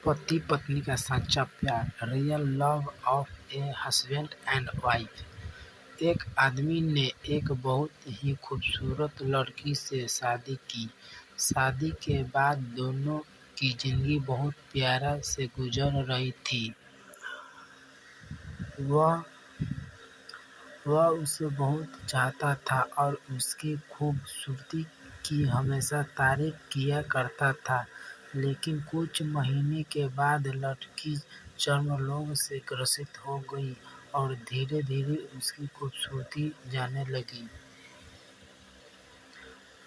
पति पत्नी का सच्चा प्यार, real love of a husband and wife. एक आदमी ने एक बहुत ही खूबसूरत लड़की से शादी की। शादी के बाद दोनों की जिंदगी बहुत प्यार से गुजर रही थी। वह उसे बहुत चाहता था और उसकी खूबसूरती की हमेशा तारीफ किया करता था। लेकिन कुछ महीने के बाद लड़की चर्म रोग से ग्रसित हो गई और धीरे धीरे उसकी खूबसूरती जाने लगी।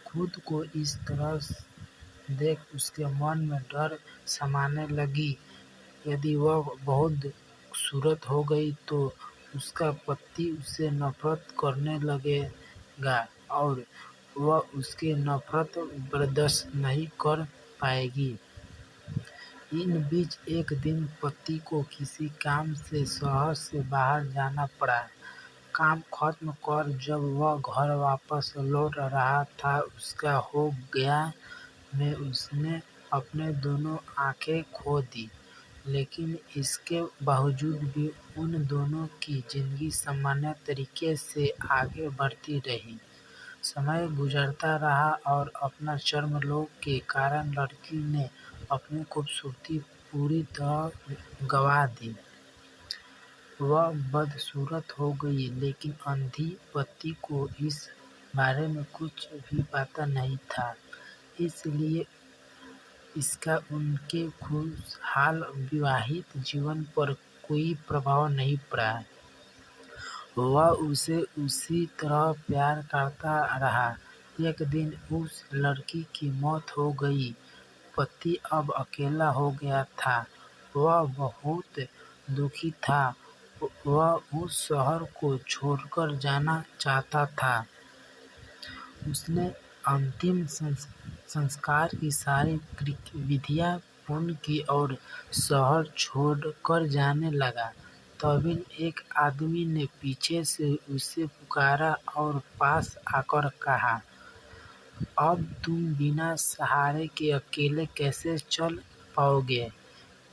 खुद को इस तरह देख उसके मन में डर समाने लगी। यदि वह बहुत खूबसूरत हो गई तो उसका पति उससे नफरत करने लगेगा और वह उसकी नफरत बर्दाश्त नहीं कर पाएगी। इन बीच एक दिन पति को किसी काम से शहर से बाहर जाना पड़ा। काम खत्म कर जब वह घर वापस लौट रहा था, उसका हो गया में उसने अपने दोनों आंखें खो दी। लेकिन इसके बावजूद भी उन दोनों की जिंदगी सामान्य तरीके से आगे बढ़ती रही। समय गुजरता रहा और अपना चर्म रोग के कारण लड़की ने अपनी खूबसूरती पूरी तरह गंवा दी। वह बदसूरत हो गई, लेकिन अंधी पति को इस बारे में कुछ भी पता नहीं था, इसलिए इसका उनके खुशहाल विवाहित जीवन पर कोई प्रभाव नहीं पड़ा। वह उसे उसी तरह प्यार करता रहा। एक दिन उस लड़की की मौत हो गई। पति अब अकेला हो गया था। वह बहुत दुखी था। वह उस शहर को छोड़कर जाना चाहता था। उसने अंतिम संस्कार की सारी विधियां पूर्ण की और शहर छोड़कर जाने लगा। तभी एक आदमी ने पीछे से उसे पुकारा और पास आकर कहा, अब तुम बिना सहारे के अकेले कैसे चल पाओगे?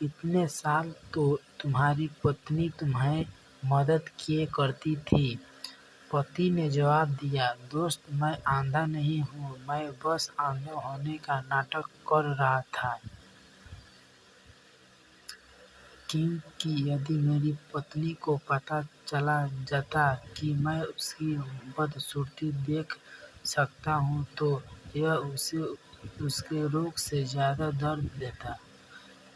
इतने साल तो तुम्हारी पत्नी तुम्हें मदद किए करती थी। पति ने जवाब दिया, दोस्त, मैं अंधा नहीं हूँ, मैं बस अंधे होने का नाटक कर रहा था। क्योंकि यदि मेरी पत्नी को पता चला जाता कि मैं उसकी बदसूरती देख सकता हूँ तो यह उसे उसके रोग से ज़्यादा दर्द देता।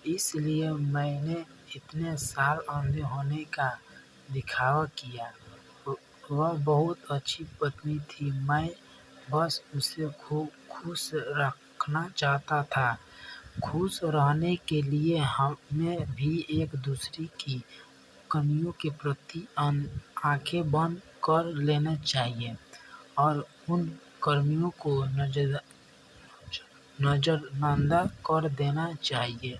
इसलिए मैंने इतने साल अंधे होने का दिखावा किया। वह बहुत अच्छी पत्नी थी, मैं बस उसे खुश रखना चाहता था। खुश रहने के लिए हमें भी एक दूसरे की कमियों के प्रति आंखें बंद कर लेना चाहिए और उन कमियों को नजरअंदाज कर देना चाहिए।